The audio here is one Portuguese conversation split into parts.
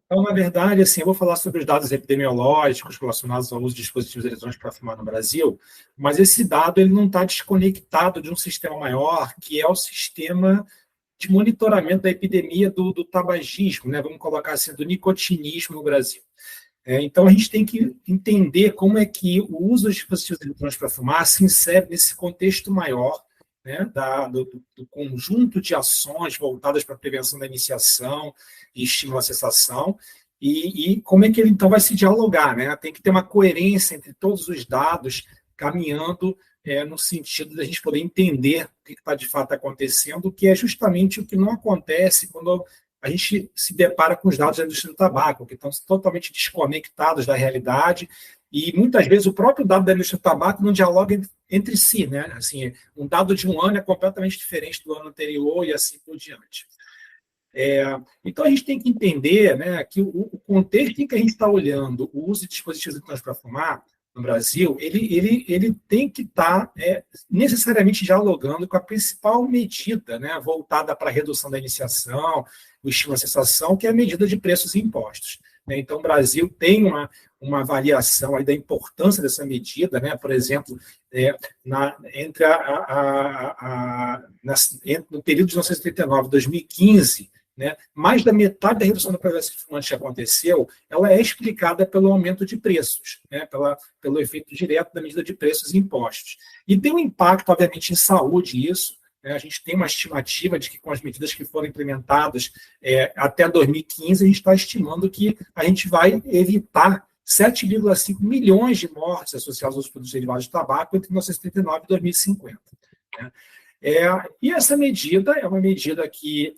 Então, na verdade, assim, eu vou falar sobre os dados epidemiológicos relacionados ao uso de dispositivos eletrônicos para fumar no Brasil, mas esse dado ele não está desconectado de um sistema maior, que é o sistema de monitoramento da epidemia do tabagismo, né? Vamos colocar assim, do nicotinismo no Brasil. Então, a gente tem que entender como é que o uso de dispositivos eletrônicos para fumar se insere nesse contexto maior, né, do conjunto de ações voltadas para a prevenção da iniciação e estímulo à cessação, e como é que ele, então, vai se dialogar. Né? Tem que ter uma coerência entre todos os dados caminhando no sentido da gente poder entender o que está de fato acontecendo, que é justamente o que não acontece quando a gente se depara com os dados da indústria do tabaco, que estão totalmente desconectados da realidade, e muitas vezes o próprio dado da indústria do tabaco não dialoga entre si, né? Assim, um dado de um ano é completamente diferente do ano anterior e assim por diante. Então, a gente tem que entender, né, que o contexto em que a gente está olhando o uso de dispositivos eletrônicos para fumar no Brasil, ele tem que estar necessariamente dialogando com a principal medida, né, voltada para a redução da iniciação, o estímulo à cessação, que é a medida de preços e impostos. Né? Então, o Brasil tem uma avaliação aí da importância dessa medida, né? Por exemplo, no período de 1979 e 2015, né, mais da metade da redução da prevalência de fumantes que aconteceu, ela é explicada pelo aumento de preços, né, pelo efeito direto da medida de preços e impostos. E tem um impacto, obviamente, em saúde isso. Né, a gente tem uma estimativa de que com as medidas que foram implementadas até 2015, a gente está estimando que a gente vai evitar 7,5 milhões de mortes associadas aos produtos derivados de tabaco entre 1979 e 2050. Né? E essa medida é uma medida que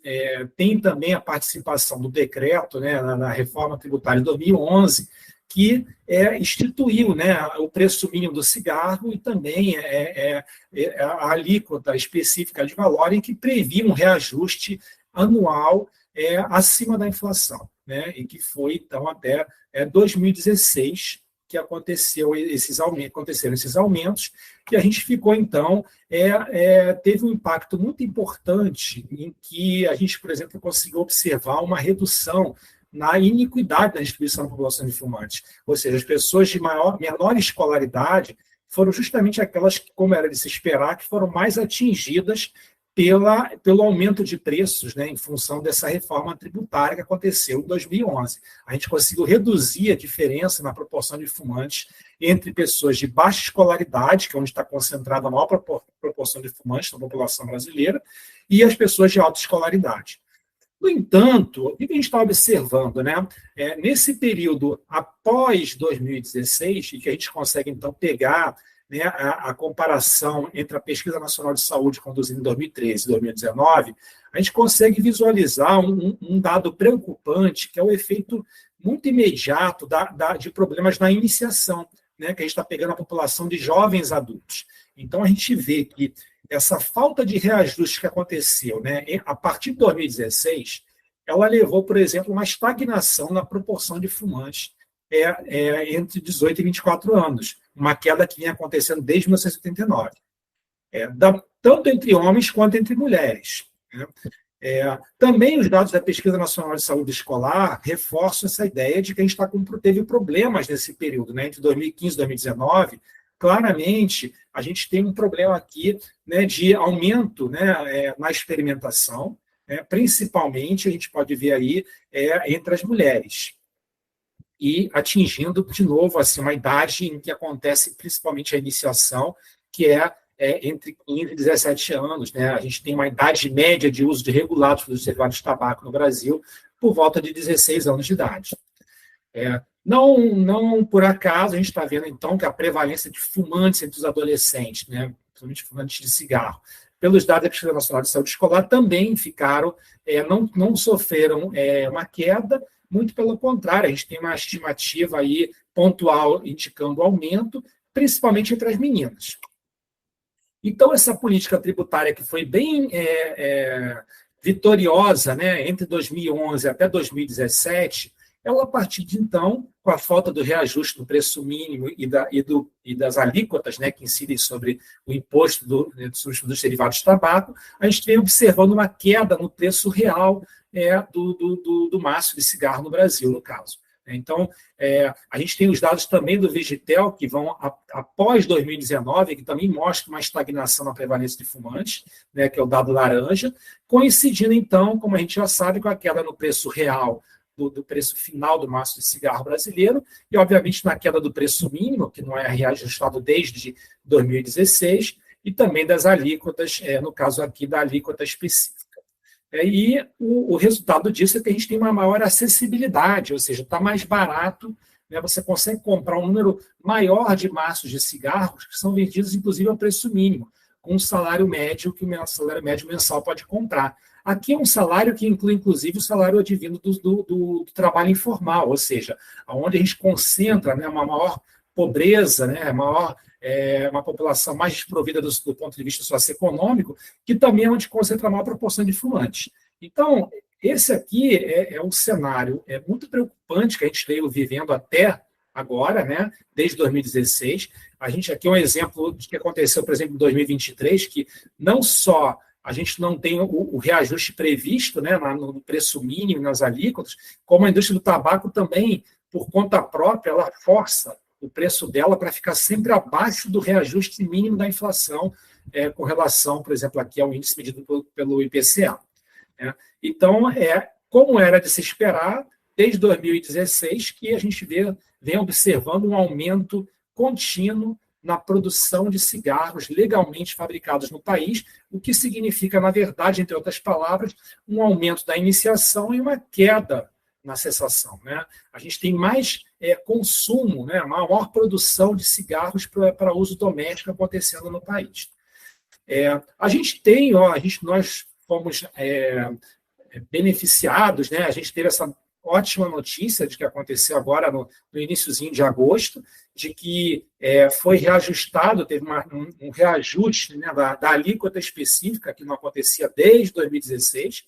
tem também a participação do decreto, né, na reforma tributária de 2011, que instituiu, né, o preço mínimo do cigarro e também a alíquota específica de valor em que previa um reajuste anual acima da inflação, né, e que foi, então, até 2016, que aconteceram esses aumentos, e a gente ficou, então, teve um impacto muito importante em que a gente, por exemplo, conseguiu observar uma redução na iniquidade da distribuição da população de fumantes. Ou seja, as pessoas de menor escolaridade foram justamente aquelas que, como era de se esperar, que foram mais atingidas pelo aumento de preços, né, em função dessa reforma tributária que aconteceu em 2011. A gente conseguiu reduzir a diferença na proporção de fumantes entre pessoas de baixa escolaridade, que é onde está concentrada a maior proporção de fumantes na população brasileira, e as pessoas de alta escolaridade. No entanto, o que a gente está observando, né? Nesse período após 2016, e que a gente consegue, então, pegar, né, a comparação entre a Pesquisa Nacional de Saúde conduzida em 2013 e 2019, a gente consegue visualizar um dado preocupante, que é o efeito muito imediato de problemas na iniciação, né, que a gente está pegando a população de jovens adultos. Então, a gente vê que essa falta de reajuste que aconteceu, né, a partir de 2016, ela levou, por exemplo, uma estagnação na proporção de fumantes entre 18 e 24 anos, uma queda que vinha acontecendo desde 1979, tanto entre homens quanto entre mulheres. Né? Também os dados da Pesquisa Nacional de Saúde Escolar reforçam essa ideia de que a gente teve problemas nesse período, né, entre 2015 e 2019. Claramente, a gente tem um problema aqui, né, de aumento, né, na experimentação, principalmente, a gente pode ver aí, entre as mulheres, e atingindo, de novo, assim, uma idade em que acontece principalmente a iniciação, que entre 15 e 17 anos. Né? A gente tem uma idade média de uso de regulados dos derivados de tabaco no Brasil por volta de 16 anos de idade. Não por acaso, a gente está vendo, então, que a prevalência de fumantes entre os adolescentes, né, principalmente fumantes de cigarro, pelos dados da Pesquisa Nacional de Saúde Escolar, também ficaram, não sofreram uma queda, muito pelo contrário, a gente tem uma estimativa aí pontual indicando aumento, principalmente entre as meninas. Então, essa política tributária que foi bem vitoriosa, né, entre 2011 até 2017, ela, a partir de então, com a falta do reajuste do preço mínimo e das alíquotas, né, que incidem sobre o imposto dos derivados de tabaco, a gente vem observando uma queda no preço real do maço de cigarro no Brasil, no caso. Então, a gente tem os dados também do Vigitel, que vão após 2019, que também mostra uma estagnação na prevalência de fumantes, né, que é o dado laranja, coincidindo, então, como a gente já sabe, com a queda no preço real do preço final do maço de cigarro brasileiro e, obviamente, na queda do preço mínimo, que não é reajustado desde 2016, e também das alíquotas, no caso aqui da alíquota específica. E o resultado disso é que a gente tem uma maior acessibilidade, ou seja, está mais barato, né, você consegue comprar um número maior de maços de cigarros que são vendidos, inclusive, ao preço mínimo, com um salário médio que o salário médio mensal pode comprar. Aqui é um salário que inclui, inclusive, o salário advindo do trabalho informal, ou seja, onde a gente concentra, né, uma maior pobreza, né, uma população mais desprovida do ponto de vista socioeconômico, que também é onde concentra a maior proporção de fumantes. Então, esse aqui é um cenário muito preocupante que a gente veio vivendo até agora, né, desde 2016. A gente aqui é um exemplo de que aconteceu, por exemplo, em 2023, que não só a gente não tem o reajuste previsto, né, no preço mínimo, nas alíquotas, como a indústria do tabaco também, por conta própria, ela força o preço dela para ficar sempre abaixo do reajuste mínimo da inflação, com relação, por exemplo, aqui ao índice medido pelo IPCA. Então, como era de se esperar, desde 2016, que a gente vem observando um aumento contínuo na produção de cigarros legalmente fabricados no país, o que significa, na verdade, entre outras palavras, um aumento da iniciação e uma queda na cessação. Né? A gente tem mais consumo, né? Maior produção de cigarros para uso doméstico acontecendo no país. A gente tem, nós fomos beneficiados, né? A gente teve essa ótima notícia de que aconteceu agora no iniciozinho de agosto, de que foi reajustado, teve um reajuste, né, da alíquota específica, que não acontecia desde 2016,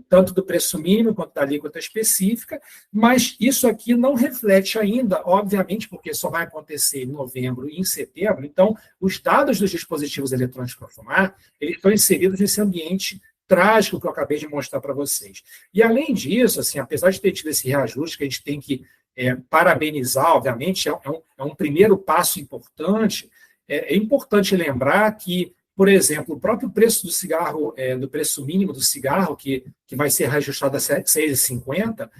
tanto do preço mínimo quanto da alíquota específica, mas isso aqui não reflete ainda, obviamente, porque só vai acontecer em novembro e em setembro, então os dados dos dispositivos eletrônicos para fumar, eles estão inseridos nesse ambiente trágico que eu acabei de mostrar para vocês. E, além disso, assim, apesar de ter tido esse reajuste, que a gente tem que parabenizar, obviamente, é um primeiro passo importante, é importante lembrar que, por exemplo, o próprio preço do cigarro, do preço mínimo do cigarro, que vai ser reajustado a R$ 6,50,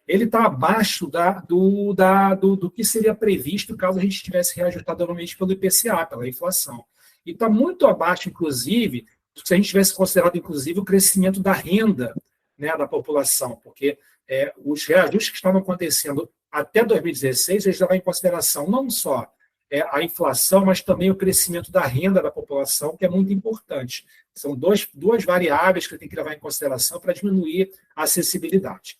ele está abaixo do que seria previsto caso a gente tivesse reajustado normalmente pelo IPCA, pela inflação. E está muito abaixo, inclusive, se a gente tivesse considerado, inclusive, o crescimento da renda, né, da população, porque os reajustes que estavam acontecendo até 2016, eles levam em consideração não só a inflação, mas também o crescimento da renda da população, que é muito importante. São duas variáveis que tem que levar em consideração para diminuir a acessibilidade.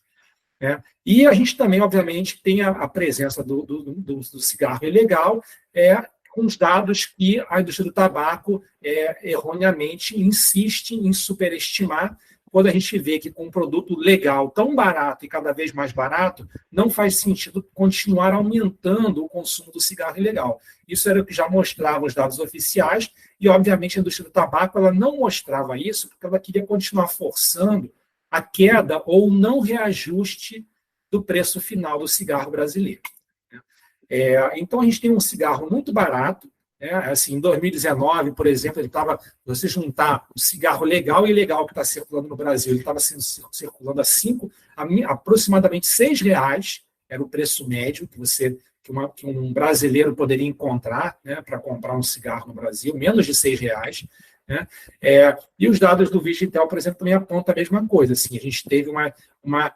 E a gente também, obviamente, tem a presença do cigarro ilegal, com os dados que a indústria do tabaco erroneamente insiste em superestimar, quando a gente vê que com um produto legal tão barato e cada vez mais barato, não faz sentido continuar aumentando o consumo do cigarro ilegal. Isso era o que já mostravam os dados oficiais e, obviamente, a indústria do tabaco ela não mostrava isso porque ela queria continuar forçando a queda ou o não reajuste do preço final do cigarro brasileiro. Então, a gente tem um cigarro muito barato, assim, em 2019, por exemplo, ele estava, você juntar o cigarro legal e ilegal que está circulando no Brasil, ele estava circulando a aproximadamente R$ 6, era o preço médio que um brasileiro poderia encontrar, né, para comprar um cigarro no Brasil, menos de R$ 6. Né? E os dados do Vigitel, por exemplo, também apontam a mesma coisa. Assim, a gente teve uma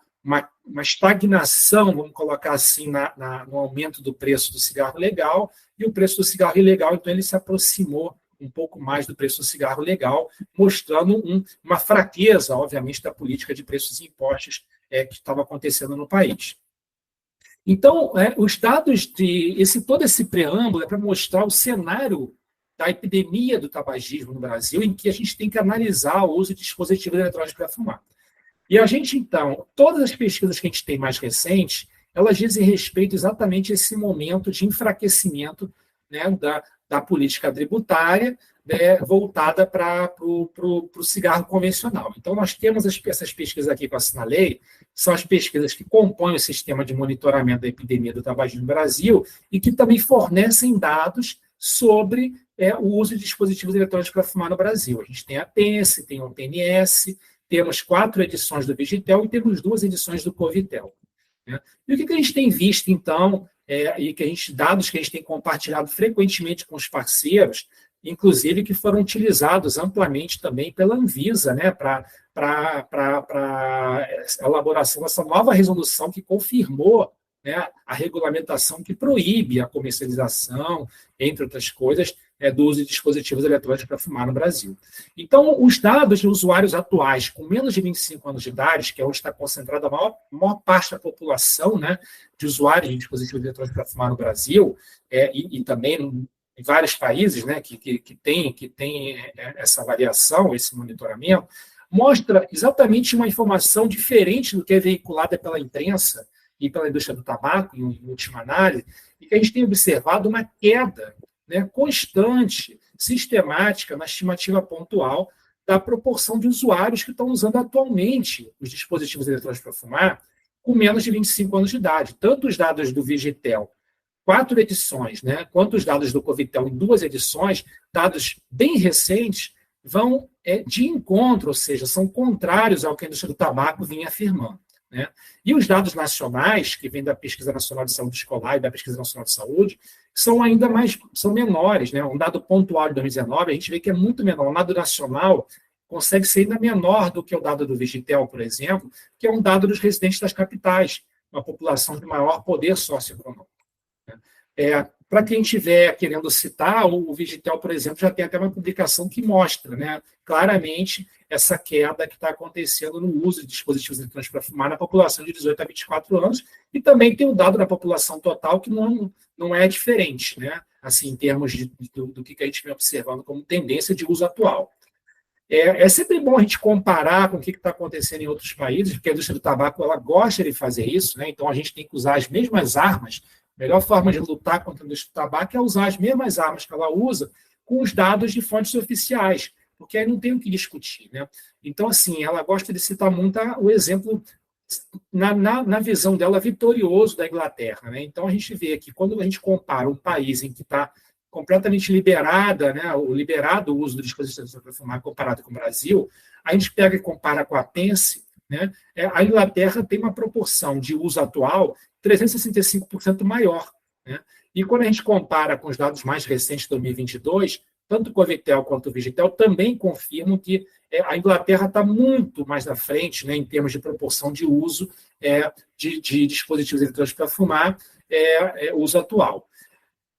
estagnação, vamos colocar assim, no aumento do preço do cigarro legal, e o preço do cigarro ilegal, então, ele se aproximou um pouco mais do preço do cigarro legal, mostrando uma fraqueza, obviamente, da política de preços e impostos que estava acontecendo no país. Então, os dados todo esse preâmbulo é para mostrar o cenário da epidemia do tabagismo no Brasil, em que a gente tem que analisar o uso de dispositivos eletrônicos para fumar. E a gente, então, todas as pesquisas que a gente tem mais recentes, elas dizem respeito exatamente a esse momento de enfraquecimento, né, da política tributária, né, voltada para o cigarro convencional. Então, nós temos essas pesquisas aqui que eu assinalei, são as pesquisas que compõem o sistema de monitoramento da epidemia do tabagismo no Brasil e que também fornecem dados sobre o uso de dispositivos eletrônicos para fumar no Brasil. A gente tem a TENS, tem o TNS, temos 4 edições do Vigitel e temos 2 edições do Covitel. Né? E o que a gente tem visto, então, e dados que a gente tem compartilhado frequentemente com os parceiros, inclusive que foram utilizados amplamente também pela Anvisa, né, para a elaboração dessa nova resolução que confirmou, né, a regulamentação que proíbe a comercialização, entre outras coisas, do uso de dispositivos eletrônicos para fumar no Brasil. Então, os dados de usuários atuais com menos de 25 anos de idade, que é onde está concentrada a maior parte da população, né, de usuários de dispositivos eletrônicos para fumar no Brasil, e também em vários países, né, que tem essa variação, esse monitoramento, mostra exatamente uma informação diferente do que é veiculada pela imprensa e pela indústria do tabaco, em última análise, e que a gente tem observado uma queda, né, constante, sistemática, na estimativa pontual da proporção de usuários que estão usando atualmente os dispositivos eletrônicos para fumar com menos de 25 anos de idade. Tanto os dados do Vigitel, 4 edições, né, quanto os dados do Covitel em 2 edições, dados bem recentes, vão de encontro, ou seja, são contrários ao que a indústria do tabaco vinha afirmando. Né? E os dados nacionais, que vêm da Pesquisa Nacional de Saúde Escolar e da Pesquisa Nacional de Saúde, são menores. Né? Um dado pontual de 2019, a gente vê que é muito menor. Um dado nacional consegue ser ainda menor do que o dado do Vigitel, por exemplo, que é um dado dos residentes das capitais, uma população de maior poder socioeconômico. Para quem estiver querendo citar, o Vigitel, por exemplo, já tem até uma publicação que mostra, né, claramente essa queda que está acontecendo no uso de dispositivos eletrônicos para fumar na população de 18 a 24 anos, e também tem o dado da população total que não é diferente, né, assim, em termos do que a gente vem observando como tendência de uso atual. É sempre bom a gente comparar com o que está acontecendo em outros países, porque a indústria do tabaco ela gosta de fazer isso, né, então a gente tem que usar as mesmas armas. A melhor forma de lutar contra a indústria do tabaco é usar as mesmas armas que ela usa com os dados de fontes oficiais, porque aí não tem o que discutir. Né? Então, assim, ela gosta de citar muito o exemplo, na visão dela, vitorioso da Inglaterra. Né? Então, a gente vê que quando a gente compara um país em que está completamente liberado o uso do dispositivo para fumar comparado com o Brasil, a gente pega e compara com a PENSE, né? A Inglaterra tem uma proporção de uso atual 365% maior. Né? E quando a gente compara com os dados mais recentes de 2022, tanto o Covitel quanto o Vigitel também confirmam que a Inglaterra está muito mais à frente, né, em termos de proporção de uso de dispositivos eletrônicos para fumar, uso atual.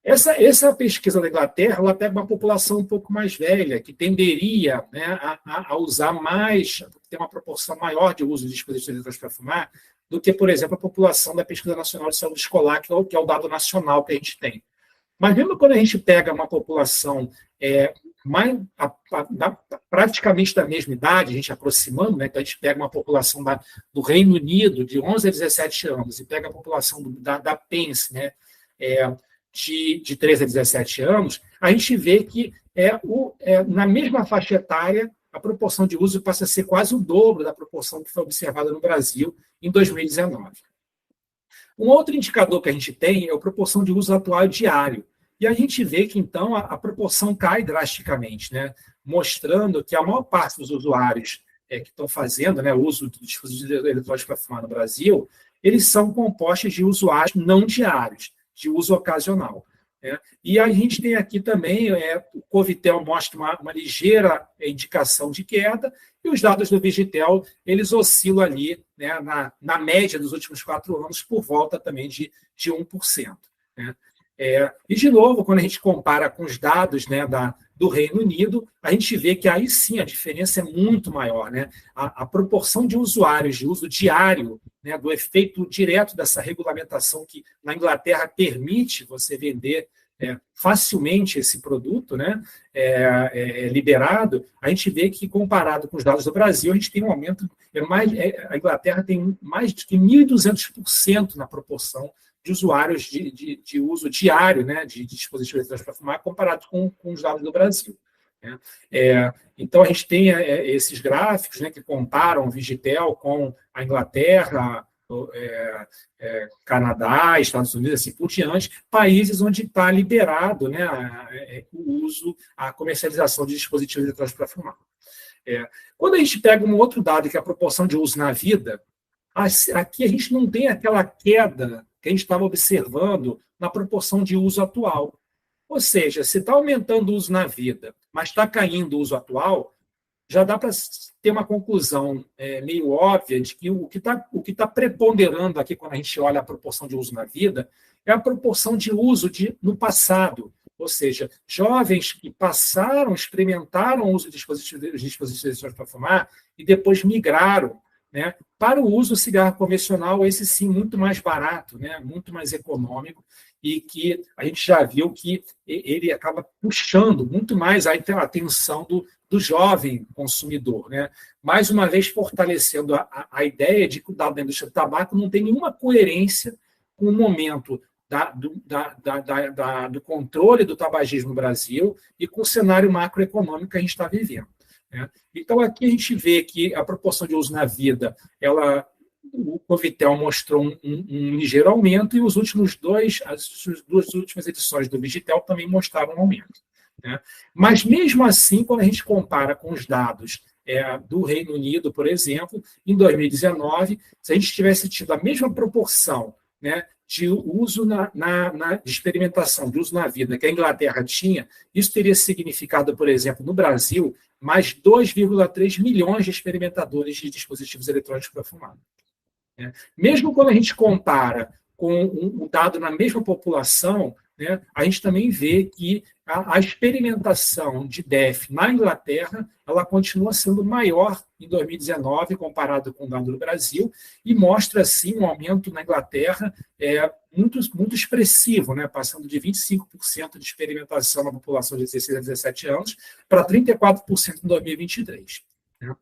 Essa pesquisa da Inglaterra ela pega uma população um pouco mais velha, que tenderia, né, a usar mais, ter uma proporção maior de uso de dispositivos eletrônicos para fumar, do que, por exemplo, a população da Pesquisa Nacional de Saúde Escolar, que é o dado nacional que a gente tem. Mas mesmo quando a gente pega uma população praticamente da mesma idade, a gente aproximando, né, então a gente pega uma população do Reino Unido de 11 a 17 anos e pega a população da PENSE, né, de 13 a 17 anos, a gente vê que na mesma faixa etária a proporção de uso passa a ser quase o dobro da proporção que foi observada no Brasil em 2019. Um outro indicador que a gente tem é a proporção de uso atual diário. E a gente vê que, então, a proporção cai drasticamente, né? Mostrando que a maior parte dos usuários que estão fazendo, né, o uso de dispositivos eletrônicos para fumar no Brasil, eles são compostos de usuários não diários, de uso ocasional. E a gente tem aqui também, o Covitel mostra uma ligeira indicação de queda, e os dados do Vigitel, eles oscilam ali, né, na média dos últimos 4 anos, por volta também de 1%. Né? E, de novo, quando a gente compara com os dados, né, do Reino Unido, a gente vê que aí sim a diferença é muito maior. Né? A proporção de usuários de uso diário, né, do efeito direto dessa regulamentação que na Inglaterra permite você vender facilmente esse produto, né, liberado, a gente vê que, comparado com os dados do Brasil, a gente tem um aumento, a Inglaterra tem mais de 1.200% na proporção de usuários de uso diário, né, de dispositivos eletrônicos para fumar, comparado com os dados do Brasil. Né? Então, a gente tem esses gráficos, né, que comparam o Vigitel com a Inglaterra, Canadá, Estados Unidos, assim por diante, países onde está liberado, né, o uso, a comercialização de dispositivos eletrônicos para fumar. Quando a gente pega um outro dado, que é a proporção de uso na vida, aqui a gente não tem aquela queda que a gente estava observando na proporção de uso atual. Ou seja, se está aumentando o uso na vida, mas está caindo o uso atual, já dá para ter uma conclusão meio óbvia de que o que tá preponderando aqui, quando a gente olha a proporção de uso na vida, é a proporção de uso no passado. Ou seja, jovens que experimentaram o uso de dispositivos eletrônicos para fumar e depois migraram, né, para o uso do cigarro convencional, esse sim muito mais barato, né, muito mais econômico, e que a gente já viu que ele acaba puxando muito mais a atenção do jovem consumidor, né? Mais uma vez fortalecendo a ideia de que o dado da indústria do tabaco não tem nenhuma coerência com o momento do controle do tabagismo no Brasil e com o cenário macroeconômico que a gente está vivendo. Né? Então, aqui a gente vê que a proporção de uso na vida, o Covitel mostrou um ligeiro aumento, e as duas últimas edições do Vigitel também mostraram um aumento. Né? Mas, mesmo assim, quando a gente compara com os dados do Reino Unido, por exemplo, em 2019, se a gente tivesse tido a mesma proporção, né, de uso de experimentação, de uso na vida que a Inglaterra tinha, isso teria significado, por exemplo, no Brasil, mais 2,3 milhões de experimentadores de dispositivos eletrônicos para fumar. Mesmo quando a gente compara com um dado na mesma população, né, a gente também vê que a experimentação de DEF na Inglaterra, ela continua sendo maior em 2019 comparado com o dado do Brasil, e mostra, sim, um aumento na Inglaterra muito, muito expressivo, né, passando de 25% de experimentação na população de 16 a 17 anos para 34% em 2023. Né?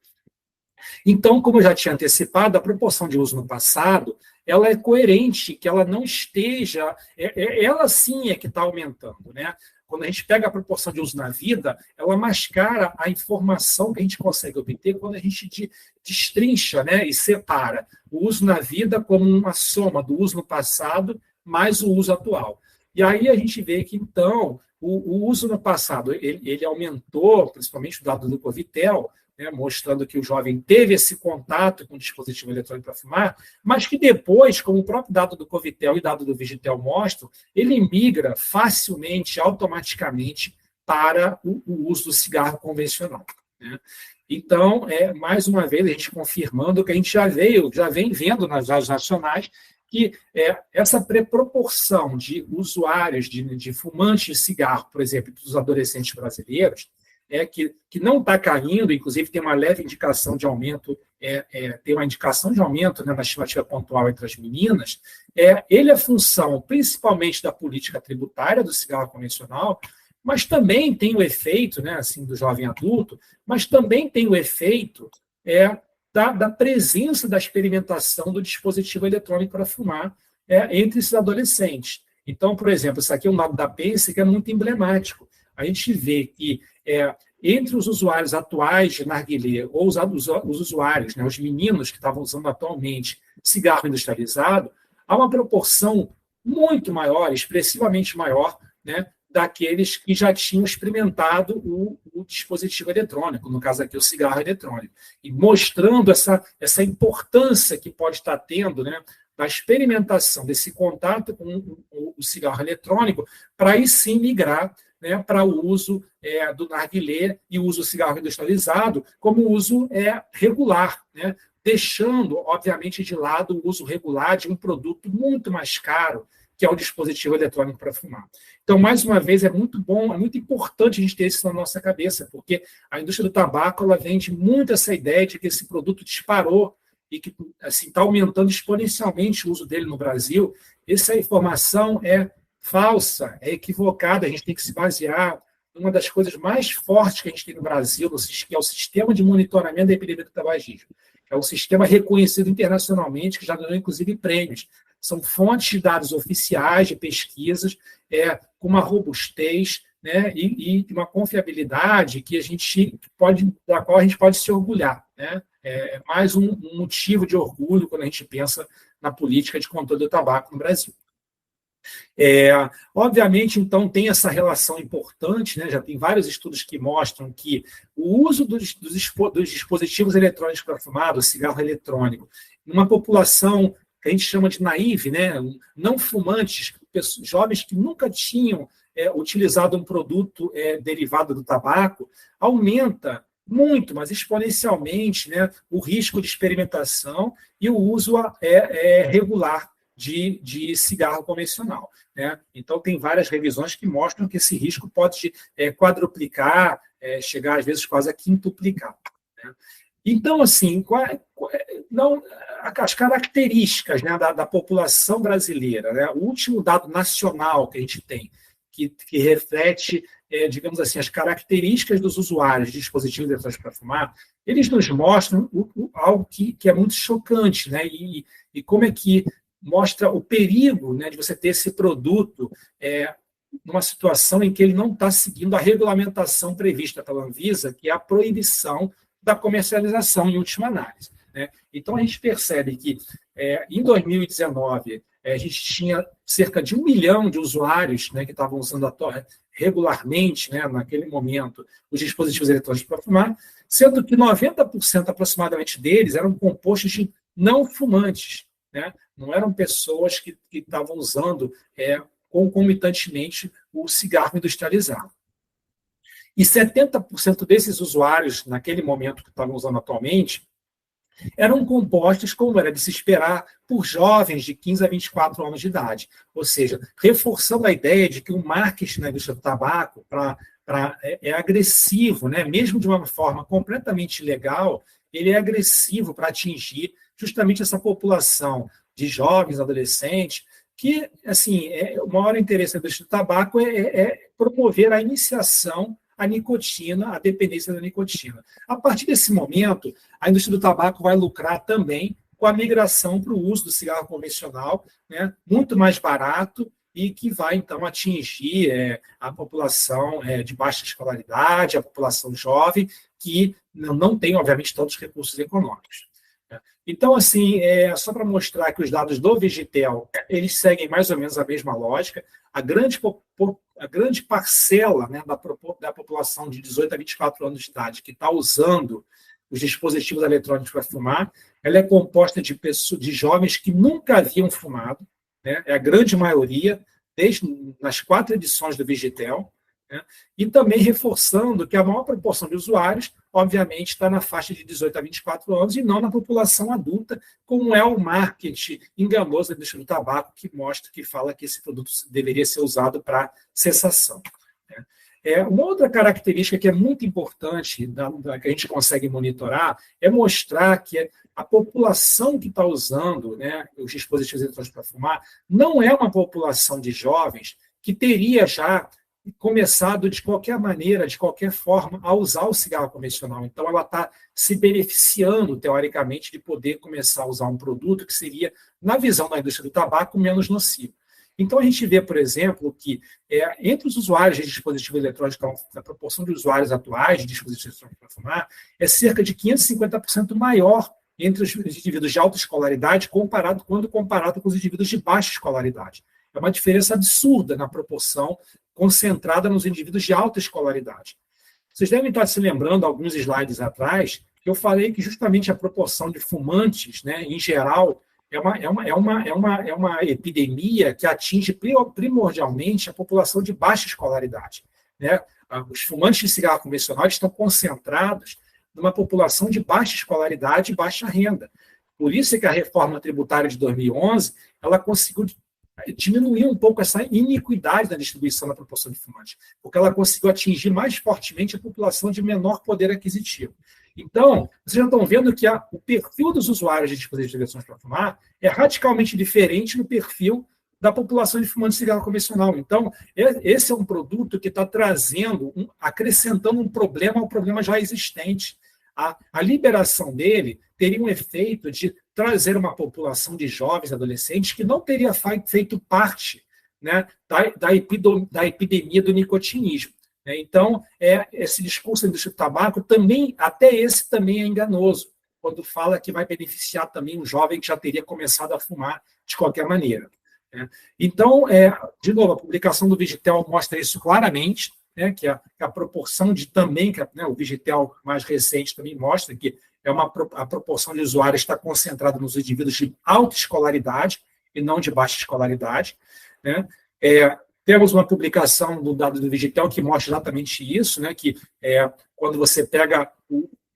Então, como eu já tinha antecipado, a proporção de uso no passado, ela é coerente, que ela não esteja... ela sim é que está aumentando, né? Quando a gente pega a proporção de uso na vida, ela mascara a informação que a gente consegue obter quando a gente destrincha, né, e separa o uso na vida como uma soma do uso no passado mais o uso atual. E aí a gente vê que, então, o uso no passado ele aumentou, principalmente o dado do Covitel, né, mostrando que o jovem teve esse contato com o dispositivo eletrônico para fumar, mas que depois, como o próprio dado do Covitel e dado do Vigitel mostram, ele migra facilmente, automaticamente, para o uso do cigarro convencional. Né? Então, mais uma vez, a gente confirmando o que a gente já vem vendo nas dados nacionais, que essa proporção de usuários, de fumantes de cigarro, por exemplo, dos adolescentes brasileiros, que não está caindo, inclusive tem uma leve indicação de aumento, tem uma indicação de aumento, né, na estimativa pontual entre as meninas, ele é função principalmente da política tributária do cigarro convencional, mas também tem o efeito, né, assim, do jovem adulto, mas também tem o efeito da presença da experimentação do dispositivo eletrônico para fumar entre esses adolescentes. Então, por exemplo, isso aqui é um dado da PENSE que é muito emblemático. A gente vê que entre os usuários atuais de narguilé, ou os usuários, né, os meninos que estavam usando atualmente cigarro industrializado, há uma proporção muito maior, expressivamente maior, né, daqueles que já tinham experimentado o dispositivo eletrônico, no caso aqui o cigarro eletrônico, e mostrando essa importância que pode estar tendo, né, da experimentação desse contato com o cigarro eletrônico, para aí sim migrar, né, para o uso do narguilé e o uso do cigarro industrializado como uso regular, né, deixando, obviamente, de lado o uso regular de um produto muito mais caro, que é o dispositivo eletrônico para fumar. Então, mais uma vez, é muito bom, é muito importante a gente ter isso na nossa cabeça, porque a indústria do tabaco ela vende muito essa ideia de que esse produto disparou e que assim, está aumentando exponencialmente o uso dele no Brasil. Essa informação é falsa, é equivocada. A gente tem que se basear em uma das coisas mais fortes que a gente tem no Brasil, que é o Sistema de Monitoramento da Epidemia do Tabagismo. É um sistema reconhecido internacionalmente, que já ganhou, inclusive, prêmios. São fontes de dados oficiais de pesquisas, com uma robustez, né, e uma confiabilidade da qual a gente pode se orgulhar, né? É mais um motivo de orgulho quando a gente pensa na política de controle do tabaco no Brasil. Obviamente, então, tem essa relação importante, né? Já tem vários estudos que mostram que o uso dos dispositivos eletrônicos para fumar, do cigarro eletrônico, numa população que a gente chama de naive, né? Não fumantes, jovens que nunca tinham utilizado um produto derivado do tabaco, aumenta muito, mas exponencialmente, né, o risco de experimentação e o uso regular de cigarro convencional, né? Então, tem várias revisões que mostram que esse risco pode quadruplicar, chegar às vezes quase a quintuplicar, né? Então, assim, as características, né, da população brasileira, né? O último dado nacional que a gente tem, que reflete, digamos assim, as características dos usuários de dispositivos eletrônicos para fumar, eles nos mostram algo que é muito chocante, né? E como é que mostra o perigo, né, de você ter esse produto numa situação em que ele não está seguindo a regulamentação prevista pela Anvisa, que é a proibição da comercialização, em última análise, né? Então, a gente percebe que, em 2019, a gente tinha cerca de 1 milhão de usuários, né, que estavam usando regularmente, né, naquele momento, os dispositivos eletrônicos para fumar, sendo que 90% aproximadamente deles eram compostos de não fumantes, né? Não eram pessoas que estavam usando concomitantemente o cigarro industrializado. E 70% desses usuários, naquele momento que estavam usando atualmente, eram compostos, como era de se esperar, por jovens de 15 a 24 anos de idade. Ou seja, reforçando a ideia de que o marketing na indústria do tabaco é agressivo, né? Mesmo de uma forma completamente ilegal, ele é agressivo para atingir justamente essa população de jovens, adolescentes, que, assim, o maior interesse da indústria do tabaco é promover a iniciação à nicotina, a dependência da nicotina. A partir desse momento, a indústria do tabaco vai lucrar também com a migração para o uso do cigarro convencional, né, muito mais barato, e que vai, então, atingir a população de baixa escolaridade, a população jovem, que não tem, obviamente, tantos recursos econômicos. Então, assim, só para mostrar que os dados do Vigitel, eles seguem mais ou menos a mesma lógica. A grande parcela, né, da população de 18 a 24 anos de idade que está usando os dispositivos eletrônicos para fumar, ela é composta de jovens que nunca haviam fumado, né? É a grande maioria, nas 4 edições do Vigitel, né? E também reforçando que a maior proporção de usuários, obviamente, está na faixa de 18 a 24 anos e não na população adulta, como é o marketing enganoso da indústria do tabaco, que fala que esse produto deveria ser usado para cessação, né? Uma outra característica que é muito importante, que a gente consegue monitorar, é mostrar que a população que está usando, né, os dispositivos eletrônicos para fumar não é uma população de jovens que teria já começado de qualquer maneira, de qualquer forma, a usar o cigarro convencional. Então, ela está se beneficiando, teoricamente, de poder começar a usar um produto que seria, na visão da indústria do tabaco, menos nocivo. Então, a gente vê, por exemplo, que entre os usuários de dispositivo eletrônico, a proporção de usuários atuais de dispositivos eletrônicos para fumar é cerca de 550% maior entre os indivíduos de alta escolaridade quando comparado com os indivíduos de baixa escolaridade. É uma diferença absurda na proporção concentrada nos indivíduos de alta escolaridade. Vocês devem estar se lembrando, alguns slides atrás, que eu falei que justamente a proporção de fumantes, né, em geral, é uma epidemia que atinge primordialmente a população de baixa escolaridade, né? Os fumantes de cigarro convencional estão concentrados numa população de baixa escolaridade e baixa renda. Por isso é que a reforma tributária de 2011 ela conseguiu diminuir um pouco essa iniquidade da distribuição da proporção de fumantes, porque ela conseguiu atingir mais fortemente a população de menor poder aquisitivo. Então, vocês já estão vendo que o perfil dos usuários de dispositivos eletrônicos para fumar é radicalmente diferente do perfil da população de fumantes de cigarro convencional. Então, esse é um produto que está trazendo, acrescentando um problema ao problema já existente. A liberação dele teria um efeito de trazer uma população de jovens, adolescentes, que não teria feito parte, né, da epidemia do nicotinismo. Né? Então, esse discurso da indústria do tabaco também, até esse também é enganoso, quando fala que vai beneficiar também um jovem que já teria começado a fumar de qualquer maneira. Né? Então, de novo, a publicação do Vigitel mostra isso claramente, né, que a proporção de também, né, o Vigitel mais recente também mostra que a proporção de usuários está concentrada nos indivíduos de alta escolaridade e não de baixa escolaridade. Né? Temos uma publicação do dado do Vigitel que mostra exatamente isso, né, que quando você pega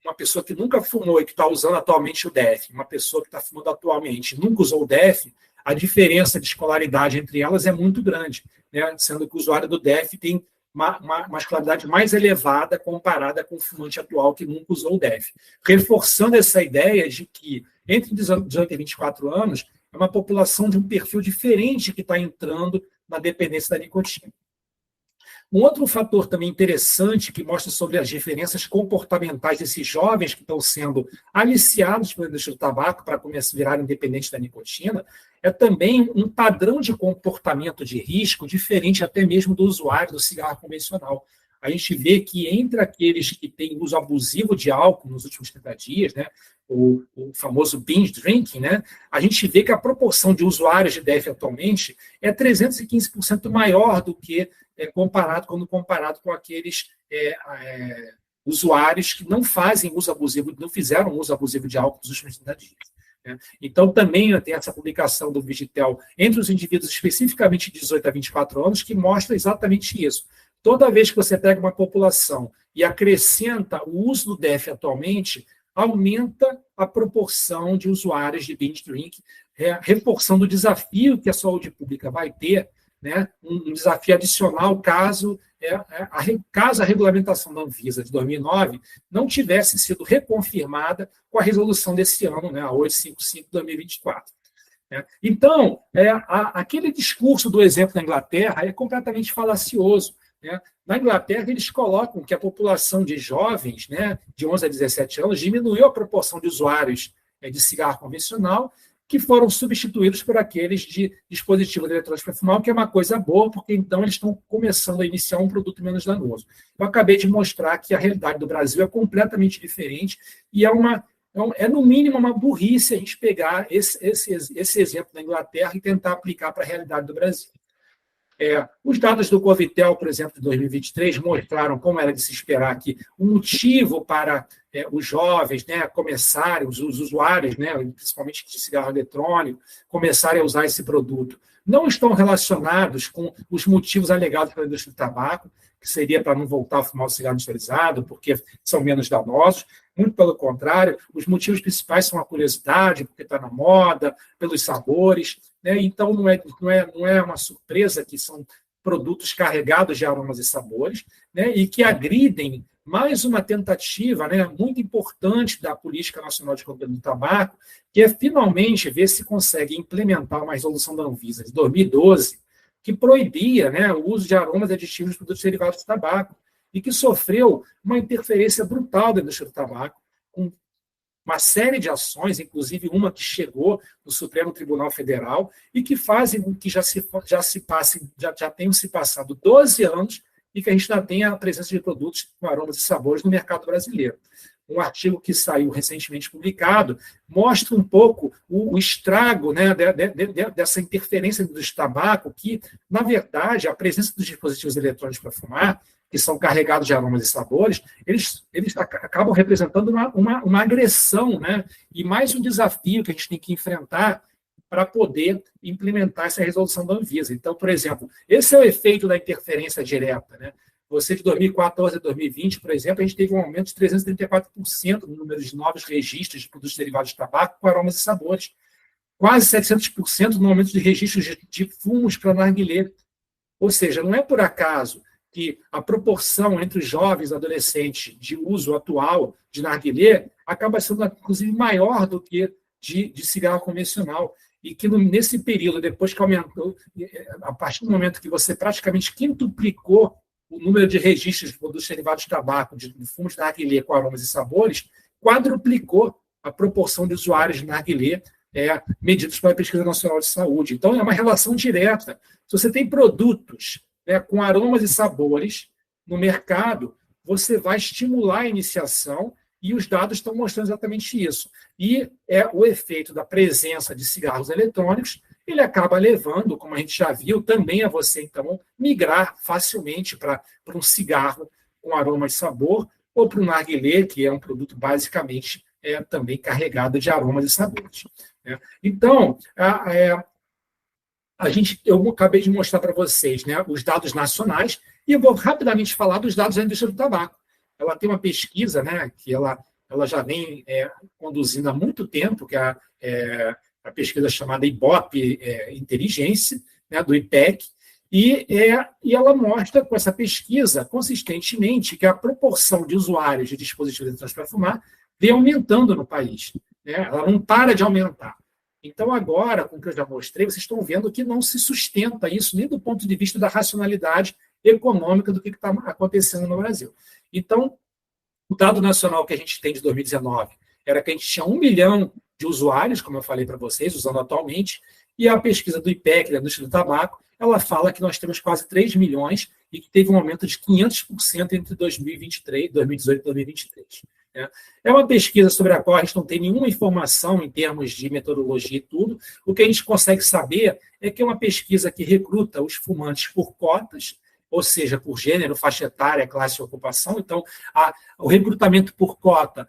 uma pessoa que nunca fumou e que está usando atualmente o DEF, uma pessoa que está fumando atualmente e nunca usou o DEF, a diferença de escolaridade entre elas é muito grande, né, sendo que o usuário do DEF tem uma escolaridade mais elevada comparada com o fumante atual que nunca usou o DEF. Reforçando essa ideia de que entre 18 e 24 anos é uma população de um perfil diferente que está entrando na dependência da nicotina. Um outro fator também interessante que mostra sobre as diferenças comportamentais desses jovens que estão sendo aliciados pela indústria do tabaco para começar a virar independentes da nicotina é também um padrão de comportamento de risco diferente até mesmo do usuário do cigarro convencional. A gente vê que entre aqueles que têm uso abusivo de álcool nos últimos 30 dias, né, o famoso binge drinking, né, a gente vê que a proporção de usuários de DEF atualmente é 315% maior do que quando comparado com aqueles usuários que não fazem uso abusivo, não fizeram uso abusivo de álcool nos últimos 30 dias. Né? Então, também tem essa publicação do Vigitel entre os indivíduos especificamente de 18 a 24 anos que mostra exatamente isso. Toda vez que você pega uma população e acrescenta o uso do DEF atualmente, aumenta a proporção de usuários de binge drink, reforçando o desafio que a saúde pública vai ter, né, um desafio adicional caso a regulamentação da Anvisa de 2009 não tivesse sido reconfirmada com a resolução desse ano, né, a 855/2024. Né? Então, aquele discurso do exemplo da Inglaterra é completamente falacioso. Né? Na Inglaterra, eles colocam que a população de jovens, né, de 11 a 17 anos, diminuiu a proporção de usuários de cigarro convencional, que foram substituídos por aqueles de dispositivos eletrônicos para fumar, o que é uma coisa boa, porque então eles estão começando a iniciar um produto menos danoso. Eu acabei de mostrar que a realidade do Brasil é completamente diferente e é no mínimo uma burrice a gente pegar esse exemplo da Inglaterra e tentar aplicar para a realidade do Brasil. Os dados do Covitel, por exemplo, de 2023, mostraram, como era de se esperar, que o motivo para os jovens, né, começarem, os usuários, né, principalmente de cigarro eletrônico, começarem a usar esse produto, não estão relacionados com os motivos alegados pela indústria do tabaco, que seria para não voltar a fumar o cigarro industrializado, porque são menos danosos. Muito pelo contrário, os motivos principais são a curiosidade, porque está na moda, pelos sabores. Né? Então, não é uma surpresa que são produtos carregados de aromas e sabores, né? E que agridem mais uma tentativa, né, muito importante da Política Nacional de Controle do Tabaco, que é finalmente ver se consegue implementar uma resolução da Anvisa de 2012 que proibia, né, o uso de aromas e aditivos de produtos derivados do tabaco e que sofreu uma interferência brutal da indústria do tabaco, com uma série de ações, inclusive uma que chegou no Supremo Tribunal Federal e que fazem com que já tenham se passado 12 anos e que a gente ainda tenha a presença de produtos com aromas e sabores no mercado brasileiro. Um artigo que saiu recentemente publicado mostra um pouco o estrago, né, dessa interferência do tabaco, que, na verdade, a presença dos dispositivos eletrônicos para fumar, que são carregados de aromas e sabores, eles acabam representando uma agressão, né, e mais um desafio que a gente tem que enfrentar para poder implementar essa resolução da Anvisa. Então, por exemplo, esse é o efeito da interferência direta, né? Você, de 2014 a 2020, por exemplo, a gente teve um aumento de 334% no número de novos registros de produtos derivados de tabaco com aromas e sabores. Quase 700% no aumento de registros de fumos para narguilé. Ou seja, não é por acaso que a proporção entre os jovens e adolescentes de uso atual de narguilé acaba sendo, inclusive, maior do que de cigarro convencional. e que nesse período, depois que aumentou, a partir do momento que você praticamente quintuplicou o número de registros de produtos derivados de tabaco, de fumos de narguilé com aromas e sabores, quadruplicou a proporção de usuários de narguilé medidos pela Pesquisa Nacional de Saúde. Então, é uma relação direta. Se você tem produtos com aromas e sabores no mercado, você vai estimular a iniciação e os dados estão mostrando exatamente isso. E o efeito da presença de cigarros eletrônicos, ele acaba levando, como a gente já viu, também a você, então, migrar facilmente para um cigarro com aroma e sabor, ou para um narguilé, que é um produto basicamente também carregado de aromas e sabores. Então, eu acabei de mostrar para vocês os dados nacionais, e eu vou rapidamente falar dos dados da indústria do tabaco. Ela tem uma pesquisa que ela já vem conduzindo há muito tempo, que é a pesquisa chamada Ibope Inteligência, do IPEC, e ela mostra com essa pesquisa, consistentemente, que a proporção de usuários de dispositivos eletrônicos para fumar vem aumentando no país. Ela não para de aumentar. Então, agora, com o que eu já mostrei, vocês estão vendo que não se sustenta isso nem do ponto de vista da racionalidade econômica do que está acontecendo no Brasil. Então, o dado nacional que a gente tem de 2019 era que a gente tinha 1 milhão de usuários, como eu falei para vocês, usando atualmente, e a pesquisa do IPEC, da indústria do tabaco, ela fala que nós temos quase 3 milhões e que teve um aumento de 500% entre 2018 e 2023. É uma pesquisa sobre a qual a gente não tem nenhuma informação em termos de metodologia e tudo. O que a gente consegue saber é que é uma pesquisa que recruta os fumantes por cotas, ou seja, por gênero, faixa etária, classe e ocupação. Então, o recrutamento por cota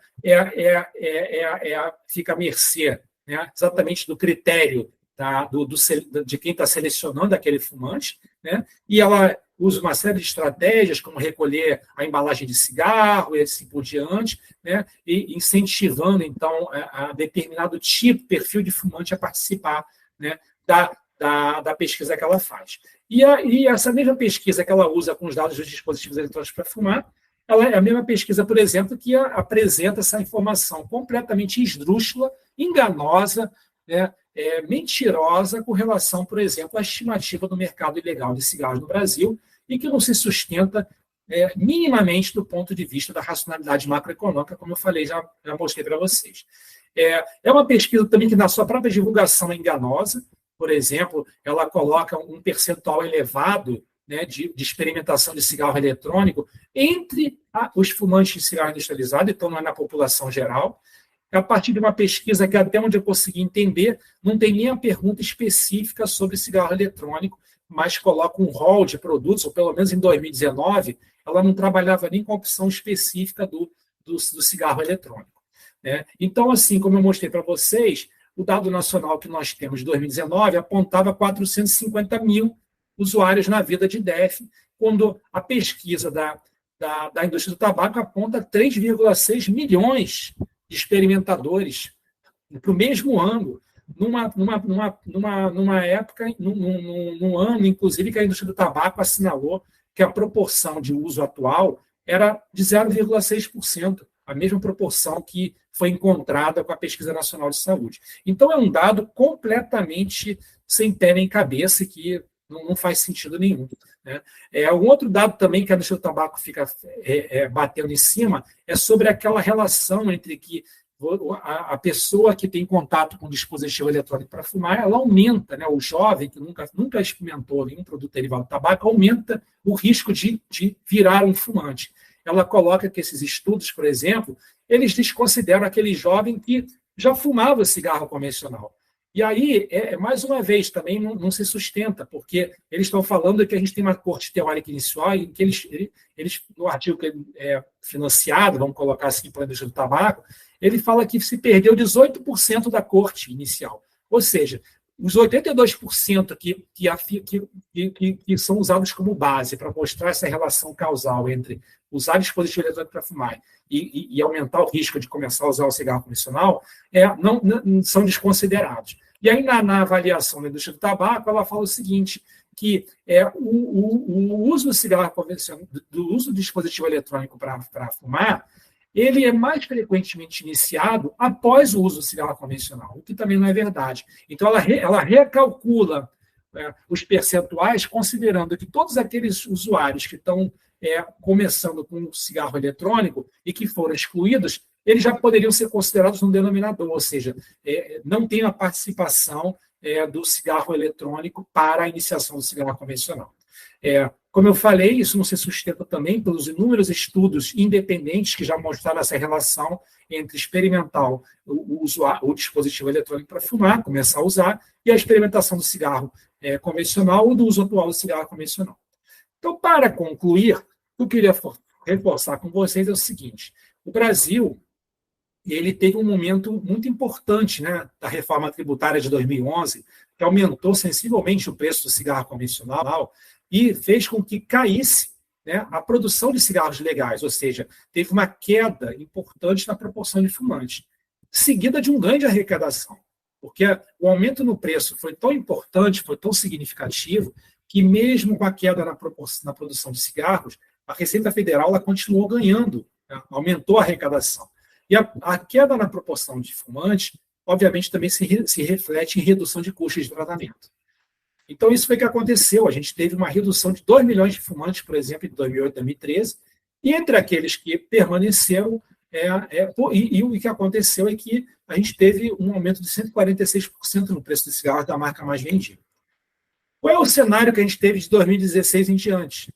fica à mercê exatamente do critério de quem está selecionando aquele fumante, e ela usa uma série de estratégias, como recolher a embalagem de cigarro e assim por diante, e incentivando, então, a determinado tipo, perfil de fumante a participar da pesquisa que ela faz. E essa mesma pesquisa que ela usa com os dados dos dispositivos eletrônicos para fumar, ela é a mesma pesquisa, por exemplo, que apresenta essa informação completamente esdrúxula, enganosa, mentirosa com relação, por exemplo, à estimativa do mercado ilegal de cigarros no Brasil e que não se sustenta minimamente do ponto de vista da racionalidade macroeconômica, como eu falei, já mostrei para vocês. É uma pesquisa também que, na sua própria divulgação, é enganosa. Por exemplo, ela coloca um percentual elevado de experimentação de cigarro eletrônico entre os fumantes de cigarro industrializado, então não é na população geral. A partir de uma pesquisa que, até onde eu consegui entender, não tem nem a pergunta específica sobre cigarro eletrônico, mas coloca um rol de produtos, ou pelo menos em 2019, ela não trabalhava nem com a opção específica do cigarro eletrônico. Então, assim, como eu mostrei para vocês, o dado nacional que nós temos de 2019 apontava 450 mil usuários na vida de DEF, quando a pesquisa da indústria do tabaco aponta 3,6 milhões de experimentadores para o mesmo ano, numa época, num ano, inclusive, que a indústria do tabaco assinalou que a proporção de uso atual era de 0,6%, a mesma proporção que foi encontrada com a Pesquisa Nacional de Saúde. Então, é um dado completamente sem pé nem cabeça, que não faz sentido nenhum. Um outro dado também que a indústria do tabaco fica batendo em cima é sobre aquela relação entre que a pessoa que tem contato com o dispositivo eletrônico para fumar, ela aumenta, o jovem que nunca experimentou nenhum produto derivado do tabaco, aumenta o risco de virar um fumante. Ela coloca que esses estudos, por exemplo, eles desconsideram aquele jovem que já fumava cigarro convencional. E aí, mais uma vez, também não se sustenta, porque eles estão falando que a gente tem uma corte teórica inicial, em que eles no artigo que é financiado, vamos colocar assim, pela indústria do tabaco, ele fala que se perdeu 18% da corte inicial. Ou seja, os 82% que são usados como base para mostrar essa relação causal entre usar dispositivo eletrônico para fumar e aumentar o risco de começar a usar o cigarro convencional, não são desconsiderados. E aí, na avaliação da indústria do tabaco, ela fala o seguinte, que o uso do cigarro convencional, do uso do dispositivo eletrônico para fumar, ele é mais frequentemente iniciado após o uso do cigarro convencional, o que também não é verdade. Então, ela recalcula os percentuais, considerando que todos aqueles usuários que estão começando com o cigarro eletrônico e que foram excluídos, eles já poderiam ser considerados um denominador, ou seja, não tem a participação do cigarro eletrônico para a iniciação do cigarro convencional. Como eu falei, isso não se sustenta também pelos inúmeros estudos independentes que já mostraram essa relação entre experimentar o dispositivo eletrônico para fumar, começar a usar, e a experimentação do cigarro convencional ou do uso atual do cigarro convencional. Então, para concluir, o que eu queria reforçar com vocês é o seguinte: o Brasil ele teve um momento muito importante, né, da reforma tributária de 2011, que aumentou sensivelmente o preço do cigarro convencional e fez com que caísse, né, a produção de cigarros legais, ou seja, teve uma queda importante na proporção de fumantes, seguida de um ganho de arrecadação, porque o aumento no preço foi tão importante, foi tão significativo, que mesmo com a queda na produção de cigarros, a Receita Federal ela continuou ganhando, né, aumentou a arrecadação. E a queda na proporção de fumantes, obviamente, também se reflete em redução de custos de tratamento. Então, isso foi o que aconteceu. A gente teve uma redução de 2 milhões de fumantes, por exemplo, em 2008 e 2013, e entre aqueles que permaneceram, e o que aconteceu é que a gente teve um aumento de 146% no preço do cigarro da marca mais vendida. Qual é o cenário que a gente teve de 2016 em diante?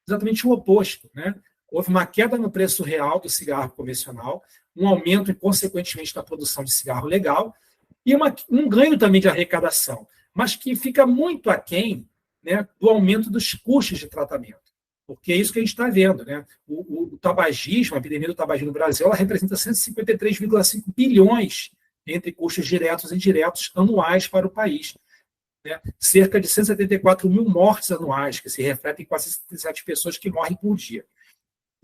Exatamente o oposto, né? Houve uma queda no preço real do cigarro convencional, um aumento, e, consequentemente, da produção de cigarro legal, e um ganho também de arrecadação, mas que fica muito aquém, né, do aumento dos custos de tratamento. Porque é isso que a gente está vendo. Né? O tabagismo, a epidemia do tabagismo no Brasil, ela representa 153,5 bilhões entre custos diretos e indiretos anuais para o país. Né? Cerca de 174 mil mortes anuais, que se refletem em quase 67 pessoas que morrem por dia.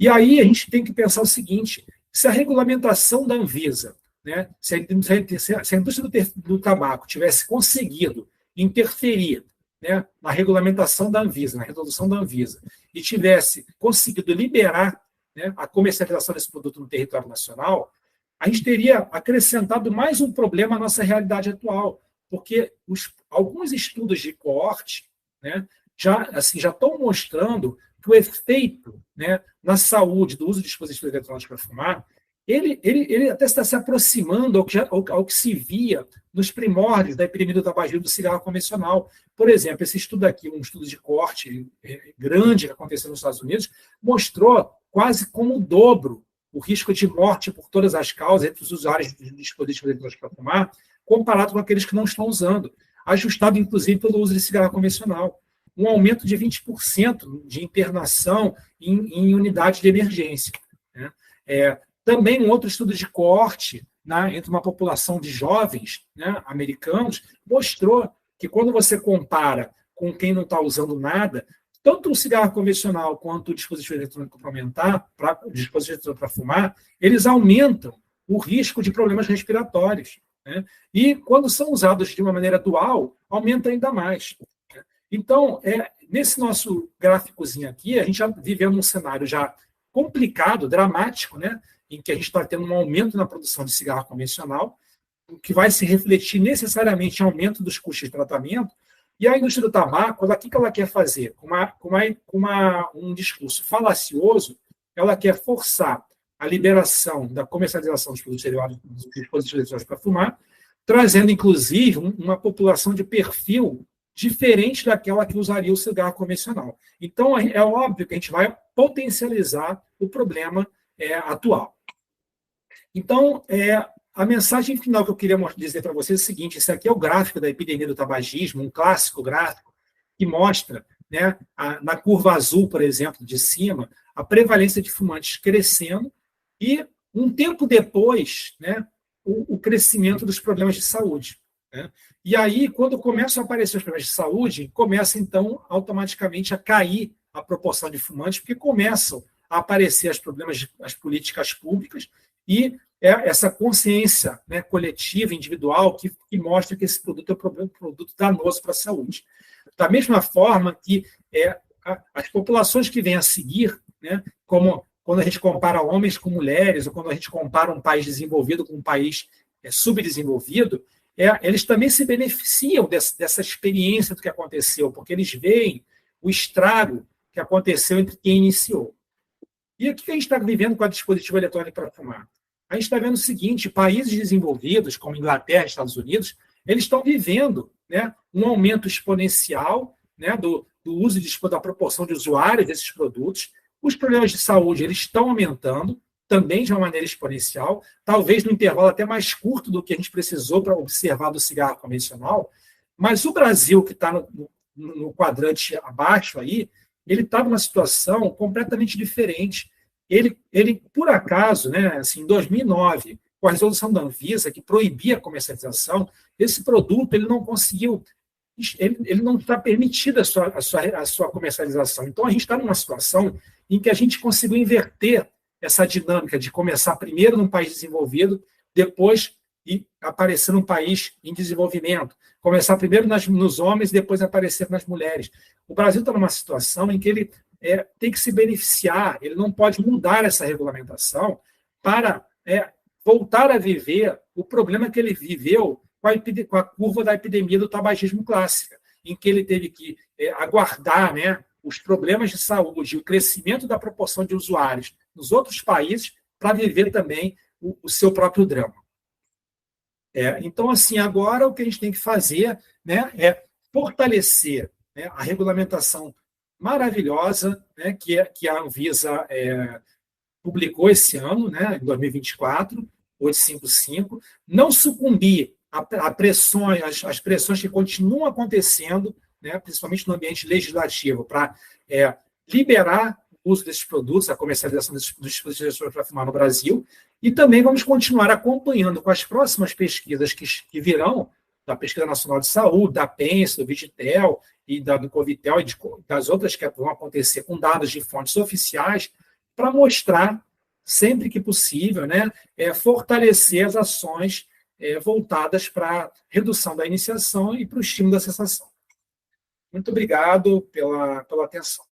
E aí a gente tem que pensar o seguinte: se a regulamentação da Anvisa, né, se a indústria do tabaco tivesse conseguido interferir, né, na regulamentação da Anvisa, na resolução da Anvisa, e tivesse conseguido liberar, né, a comercialização desse produto no território nacional, a gente teria acrescentado mais um problema à nossa realidade atual, porque alguns estudos de coorte, né, já estão mostrando que o efeito, né, na saúde do uso de dispositivos eletrônicos para fumar, ele até está se aproximando ao que se via nos primórdios da epidemia do tabagismo do cigarro convencional. Por exemplo, esse estudo aqui, um estudo de coorte grande que aconteceu nos Estados Unidos, mostrou quase como o dobro o risco de morte por todas as causas entre os usuários de dispositivos eletrônicos para fumar, comparado com aqueles que não estão usando, ajustado, inclusive, pelo uso de cigarro convencional. Um aumento de 20% de internação em unidades de emergência. Né? Também um outro estudo de coorte, né, entre uma população de jovens, né, americanos, mostrou que quando você compara com quem não está usando nada, tanto o cigarro convencional quanto o dispositivo eletrônico para fumar, eles aumentam o risco de problemas respiratórios. Né? E quando são usados de uma maneira dual, aumenta ainda mais. Então, nesse nosso gráficozinho aqui, a gente já vivendo um cenário já complicado, dramático, né, em que a gente está tendo um aumento na produção de cigarro convencional, o que vai se refletir necessariamente em aumento dos custos de tratamento, e a indústria do tabaco, o que ela quer fazer? Com um discurso falacioso, ela quer forçar a liberação da comercialização dos produtos derivados dos dispositivos eletrônicos para fumar, trazendo, inclusive, uma população de perfil diferente daquela que usaria o cigarro convencional. Então, é óbvio que a gente vai potencializar o problema atual. Então, a mensagem final que eu queria dizer para vocês é o seguinte: esse aqui é o gráfico da epidemia do tabagismo, um clássico gráfico que mostra, né, na curva azul, por exemplo, de cima, a prevalência de fumantes crescendo e, um tempo depois, né, o crescimento dos problemas de saúde. Né? E aí, quando começam a aparecer os problemas de saúde, começa, então, automaticamente a cair a proporção de fumantes, porque começam a aparecer os problemas das políticas públicas e essa consciência, né, coletiva, individual, que mostra que esse produto é um produto danoso para a saúde. Da mesma forma que as populações que vêm a seguir, né, como quando a gente compara homens com mulheres, ou quando a gente compara um país desenvolvido com um país subdesenvolvido, eles também se beneficiam dessa experiência do que aconteceu, porque eles veem o estrago que aconteceu entre quem iniciou. E o que a gente está vivendo com a dispositivo eletrônico para fumar? A gente está vendo o seguinte: países desenvolvidos, como Inglaterra e Estados Unidos, eles estão vivendo, né, um aumento exponencial, né, do uso da proporção de usuários desses produtos. Os problemas de saúde eles estão aumentando, também de uma maneira exponencial, talvez no intervalo até mais curto do que a gente precisou para observar do cigarro convencional. Mas o Brasil, que está no quadrante abaixo aí, ele está numa situação completamente diferente. Ele por acaso, né, assim, em 2009, com a resolução da Anvisa, que proibia a comercialização, esse produto ele não conseguiu, ele não está permitida a sua comercialização. Então, a gente está numa situação em que a gente conseguiu inverter essa dinâmica de começar primeiro num país desenvolvido, depois aparecer num país em desenvolvimento. Começar primeiro nos homens, depois aparecer nas mulheres. O Brasil está numa situação em que ele tem que se beneficiar, ele não pode mudar essa regulamentação para voltar a viver o problema que ele viveu com a curva da epidemia do tabagismo clássica, em que ele teve que aguardar, né, os problemas de saúde, o crescimento da proporção de usuários nos outros países para viver também o seu próprio drama. Então, assim, agora o que a gente tem que fazer, né, é fortalecer, né, a regulamentação maravilhosa, né, que a Anvisa publicou esse ano, né, em 2024, 855, não sucumbir a pressões, as pressões que continuam acontecendo, né, principalmente no ambiente legislativo, para liberar o uso desses produtos, a comercialização dos dispositivos para fumar no Brasil, e também vamos continuar acompanhando com as próximas pesquisas que virão, da Pesquisa Nacional de Saúde, da PENS, do Vigitel, e do Covitel, e das outras que vão acontecer com dados de fontes oficiais, para mostrar, sempre que possível, né, fortalecer as ações voltadas para a redução da iniciação e para o estímulo da cessação. Muito obrigado pela atenção.